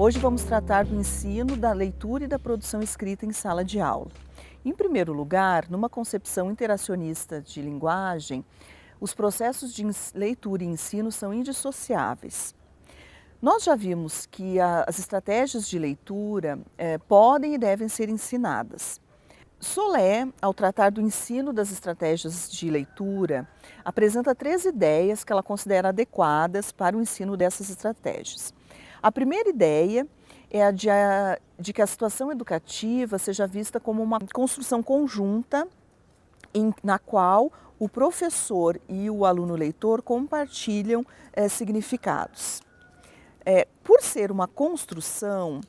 Hoje vamos tratar do ensino da leitura e da produção escrita em sala de aula. Em primeiro lugar, numa concepção interacionista de linguagem, os processos de leitura e ensino são indissociáveis. Nós já vimos que as estratégias de leitura podem e devem ser ensinadas. Solé, ao tratar do ensino das estratégias de leitura, apresenta 3 ideias que ela considera adequadas para o ensino dessas estratégias. A primeira ideia é a de que a situação educativa seja vista como uma construção conjunta na qual o professor e o aluno leitor compartilham significados. Por ser uma construção,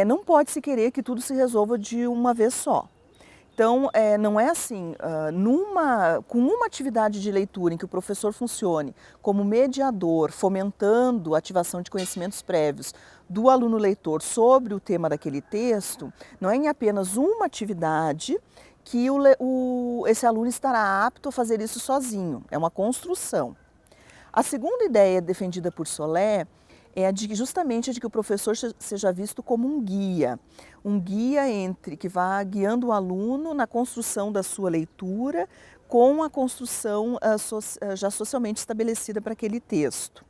não pode-se querer que tudo se resolva de uma vez só. Então, não é assim, com uma atividade de leitura em que o professor funcione como mediador, fomentando a ativação de conhecimentos prévios do aluno leitor sobre o tema daquele texto, não é em apenas uma atividade que esse aluno estará apto a fazer isso sozinho, é uma construção. A segunda ideia defendida por Solé é justamente a de que o professor seja visto como um guia que vá guiando o aluno na construção da sua leitura com a construção já socialmente estabelecida para aquele texto.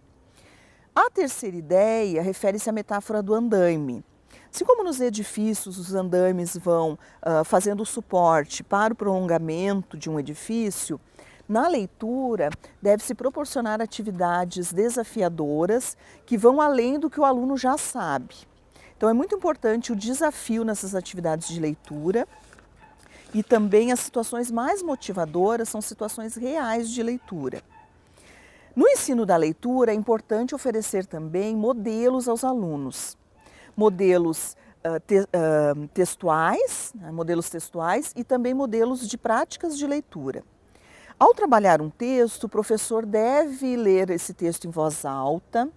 A terceira ideia refere-se à metáfora do andaime. Assim como nos edifícios os andaimes vão fazendo suporte para o prolongamento de um edifício, na leitura, deve-se proporcionar atividades desafiadoras que vão além do que o aluno já sabe. Então, é muito importante o desafio nessas atividades de leitura e também as situações mais motivadoras são situações reais de leitura. No ensino da leitura, é importante oferecer também modelos aos alunos. Modelos textuais e também modelos de práticas de leitura. Ao trabalhar um texto, o professor deve ler esse texto em voz alta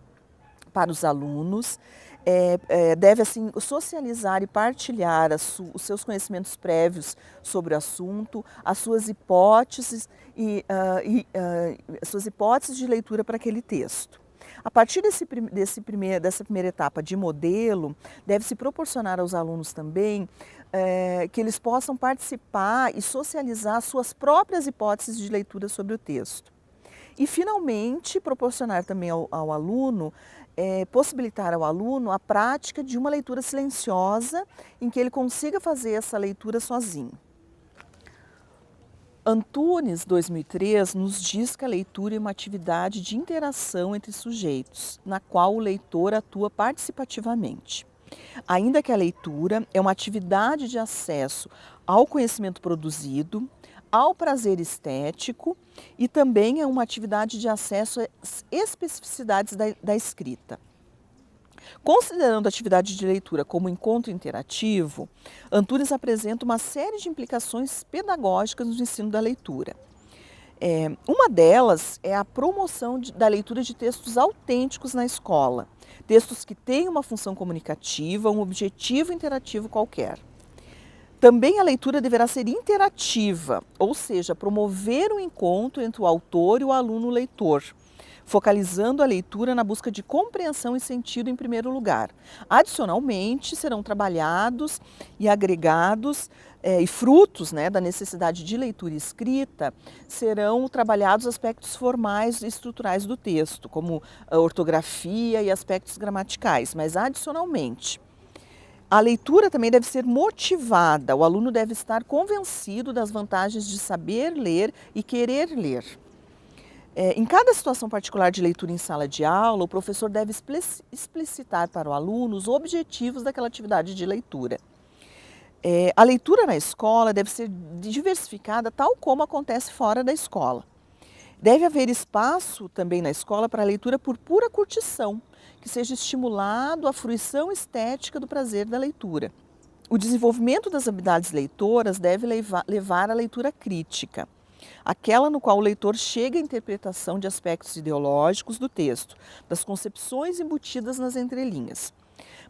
para os alunos, deve assim socializar e partilhar os seus conhecimentos prévios sobre o assunto, as suas hipóteses de leitura para aquele texto. A partir dessa primeira etapa de modelo, deve-se proporcionar aos alunos também que eles possam participar e socializar suas próprias hipóteses de leitura sobre o texto. E, finalmente, proporcionar também ao aluno, possibilitar ao aluno a prática de uma leitura silenciosa em que ele consiga fazer essa leitura sozinho. Antunes, 2003, nos diz que a leitura é uma atividade de interação entre sujeitos, na qual o leitor atua participativamente. Ainda que a leitura é uma atividade de acesso ao conhecimento produzido, ao prazer estético e também é uma atividade de acesso às especificidades da escrita. Considerando a atividade de leitura como encontro interativo, Antunes apresenta uma série de implicações pedagógicas no ensino da leitura. Uma delas é a promoção da leitura de textos autênticos na escola, textos que têm uma função comunicativa, um objetivo interativo qualquer. Também a leitura deverá ser interativa, ou seja, promover o encontro entre o autor e o aluno leitor, focalizando a leitura na busca de compreensão e sentido em primeiro lugar. Adicionalmente, serão trabalhados e agregados e frutos da necessidade de leitura e escrita, serão trabalhados aspectos formais e estruturais do texto, como a ortografia e aspectos gramaticais, mas adicionalmente. A leitura também deve ser motivada, o aluno deve estar convencido das vantagens de saber ler e querer ler. Em cada situação particular de leitura em sala de aula, o professor deve explicitar para o aluno os objetivos daquela atividade de leitura. A leitura na escola deve ser diversificada tal como acontece fora da escola. Deve haver espaço também na escola para a leitura por pura curtição, que seja estimulado a fruição estética do prazer da leitura. O desenvolvimento das habilidades leitoras deve levar à leitura crítica, aquela no qual o leitor chega à interpretação de aspectos ideológicos do texto, das concepções embutidas nas entrelinhas.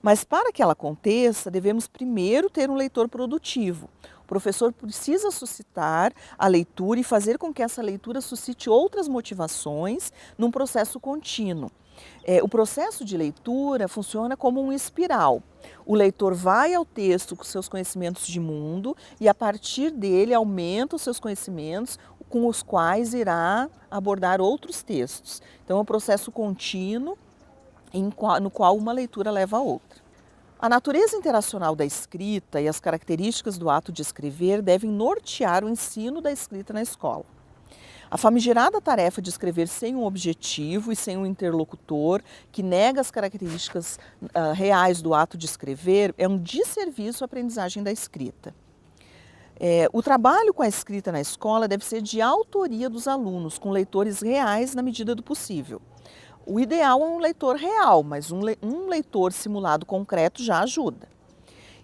Mas para que ela aconteça, devemos primeiro ter um leitor produtivo. O professor precisa suscitar a leitura e fazer com que essa leitura suscite outras motivações num processo contínuo. O processo de leitura funciona como um espiral. O leitor vai ao texto com seus conhecimentos de mundo e, a partir dele, aumenta os seus conhecimentos, com os quais irá abordar outros textos. Então, é um processo contínuo no qual uma leitura leva a outra. A natureza interacional da escrita e as características do ato de escrever devem nortear o ensino da escrita na escola. A famigerada tarefa de escrever sem um objetivo e sem um interlocutor, que nega as características reais do ato de escrever, é um desserviço à aprendizagem da escrita. O trabalho com a escrita na escola deve ser de autoria dos alunos, com leitores reais na medida do possível. O ideal é um leitor real, mas um leitor simulado concreto já ajuda.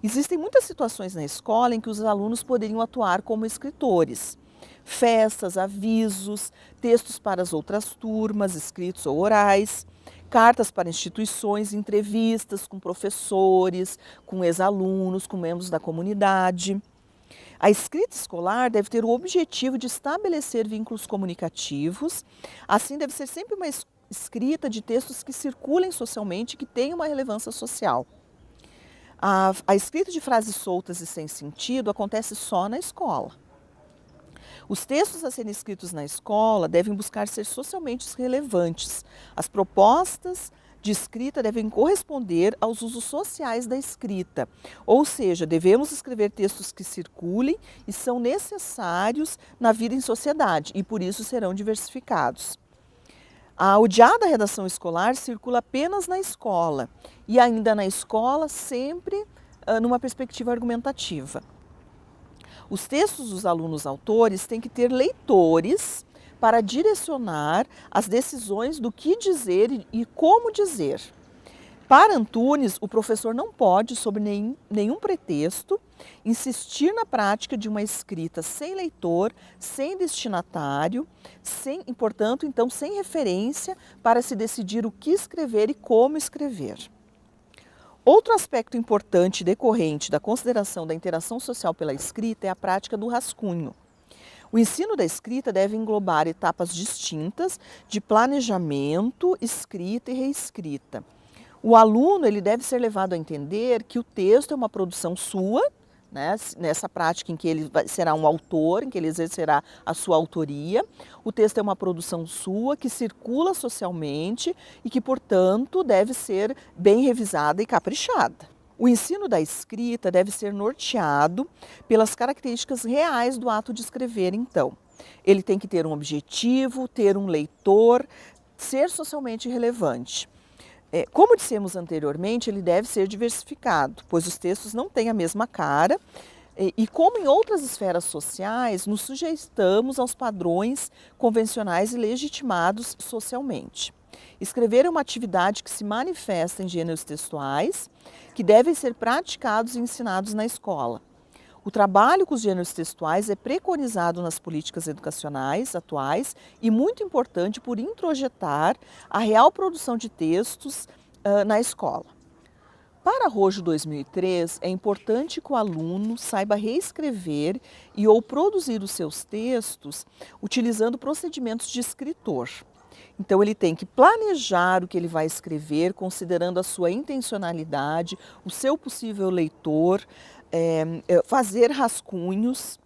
Existem muitas situações na escola em que os alunos poderiam atuar como escritores. Festas, avisos, textos para as outras turmas, escritos ou orais, cartas para instituições, entrevistas com professores, com ex-alunos, com membros da comunidade. A escrita escolar deve ter o objetivo de estabelecer vínculos comunicativos, assim deve ser sempre uma escrita de textos que circulem socialmente e que tenham uma relevância social. A escrita de frases soltas e sem sentido acontece só na escola. Os textos a serem escritos na escola devem buscar ser socialmente relevantes. As propostas de escrita devem corresponder aos usos sociais da escrita, ou seja, devemos escrever textos que circulem e são necessários na vida em sociedade e por isso serão diversificados. A odiada redação escolar circula apenas na escola e ainda na escola sempre numa perspectiva argumentativa. Os textos dos alunos autores têm que ter leitores para direcionar as decisões do que dizer e como dizer. Para Antunes, o professor não pode, sob nenhum pretexto, insistir na prática de uma escrita sem leitor, sem destinatário, portanto, então, sem referência para se decidir o que escrever e como escrever. Outro aspecto importante decorrente da consideração da interação social pela escrita é a prática do rascunho. O ensino da escrita deve englobar etapas distintas de planejamento, escrita e reescrita. O aluno ele deve ser levado a entender que o texto é uma produção sua, né, nessa prática em que ele será um autor, em que ele exercerá a sua autoria. O texto é uma produção sua que circula socialmente e que, portanto, deve ser bem revisada e caprichada. O ensino da escrita deve ser norteado pelas características reais do ato de escrever, então. Ele tem que ter um objetivo, ter um leitor, ser socialmente relevante. Como dissemos anteriormente, ele deve ser diversificado, pois os textos não têm a mesma cara e como em outras esferas sociais, nos sujeitamos aos padrões convencionais e legitimados socialmente. Escrever é uma atividade que se manifesta em gêneros textuais, que devem ser praticados e ensinados na escola. O trabalho com os gêneros textuais é preconizado nas políticas educacionais atuais e muito importante por introjetar a real produção de textos na escola. Para Arrojo 2003, é importante que o aluno saiba reescrever ou produzir os seus textos utilizando procedimentos de escritor. Então, ele tem que planejar o que ele vai escrever, considerando a sua intencionalidade, o seu possível leitor, fazer rascunhos,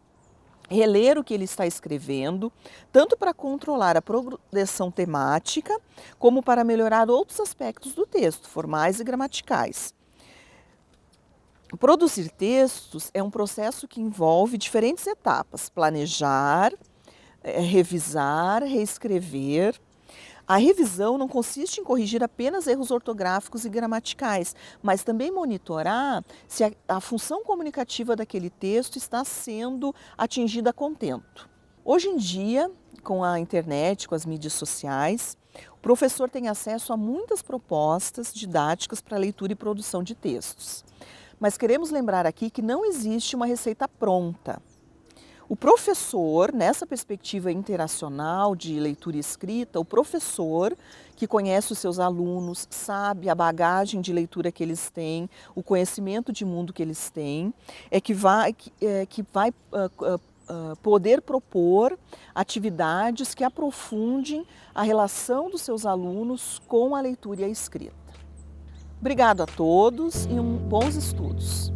reler o que ele está escrevendo, tanto para controlar a progressão temática, como para melhorar outros aspectos do texto, formais e gramaticais. Produzir textos é um processo que envolve diferentes etapas: planejar, revisar, reescrever. A revisão não consiste em corrigir apenas erros ortográficos e gramaticais, mas também monitorar se a função comunicativa daquele texto está sendo atingida a contento. Hoje em dia, com a internet, com as mídias sociais, o professor tem acesso a muitas propostas didáticas para leitura e produção de textos. Mas queremos lembrar aqui que não existe uma receita pronta. O professor, nessa perspectiva interacional de leitura e escrita, o professor que conhece os seus alunos, sabe a bagagem de leitura que eles têm, o conhecimento de mundo que eles têm, que vai poder propor atividades que aprofundem a relação dos seus alunos com a leitura e a escrita. Obrigado a todos e bons estudos!